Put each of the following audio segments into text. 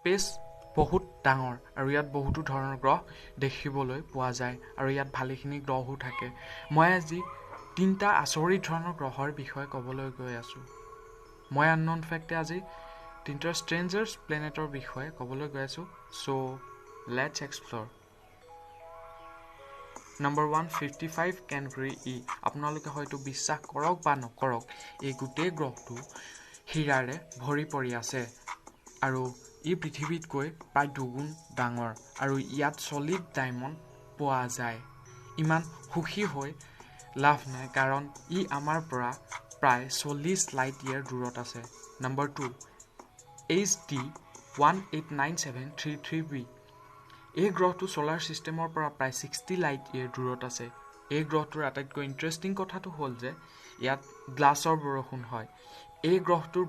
space বহুত ডাঙৰ আৰু ইয়াত বহুতো ধৰণৰ গ্ৰহ দেখিবলৈ পোৱা যায় আৰু ইয়াত ভালেখিনি গ্ৰহো থাকে মই আজি তিনটা আচৰিত ধৰণৰ গ্ৰহৰ বিষয়ে ক'বলৈ গৈ আছো মই আননন ফেক্টে আজি তিনটা স্ট্ৰেঞ্জাৰ্ছ প্লেনেটৰ বিষয়ে ক'বলৈ গৈ আছো so let's explore Number 1 55 Kori E আপোনালোকে হয়তো বিশ্বাস কৰক বা নকৰক এই গোটেই গ্ৰহটো হীৰাৰে ভৰি পৰি আছে আৰু ই পৃথিৱীতকৈ প্ৰায় দুগুণ ডাঙৰ আৰু ইয়াত সলিড ডায়মণ্ড পোৱা যায় ইমান সুখী হৈ লাভ নাই কাৰণ ই আমাৰ পৰা প্ৰায় 40 লাইট ইয়াৰ দূৰত আছে নম্বৰ 2 HD 189733b এই গ্ৰহটো সোলাৰ সিস্টেমৰ পৰা প্ৰায় 60 লাইট ইয়াৰ দূৰত আছে এই গ্ৰহটোৰ আটাইতকৈ ইন্টাৰেষ্টিং কথাটো হ'ল যে ইয়াত গ্লাছৰ বৰষুণ হয় এই গ্ৰহটোৰ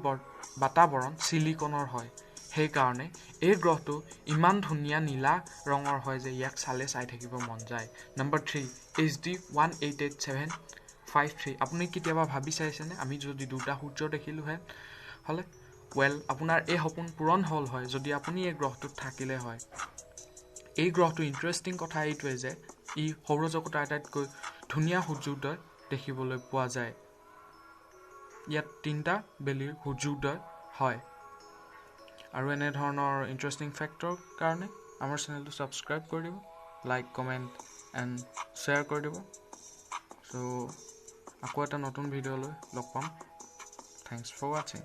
বাতাবৰণ সিলিকনৰ হয় সেই কাৰণে এই গ্ৰহটো ইমান ধুনীয়া নীলা ৰঙৰ হয় যে ইয়াক চালে চাই থাকিব মন যায় নম্বৰ 3 HD 188753 আপুনি কেতিয়াবা ভাবি চাইছেনে আমি যদি দুটা সূৰ্য দেখিলো হলে ওয়েল আপোনাৰ এই সপোন পূৰণ হ'ল হয় যদি আপুনি এই গ্ৰহটোত থাকিলে হয় এই গ্ৰহটো ইন্টাৰেষ্টিং কথা এইটোৱে যে ই সৌৰজগতৰ আটাইতকৈ ধুনীয়া সূৰ্যোদয় দেখিবলৈ পোৱা যায় ইয়াত তিনটা বেলিৰ সূৰ্যোদয় হয় আৰু এনে ধৰণৰ ইন্টাৰেষ্টিং ফেক্টৰ কাৰণে আমাৰ চেনেলটো সাবস্ক্ৰাইব কৰি দিব লাইক কমেন্ট এণ্ড শ্বেয়াৰ কৰি দিব সো আকৌ এটা নতুন ভিডিঅ'লৈ লগ পাম থ্যাঙ্কস ফৰ ওয়াচিং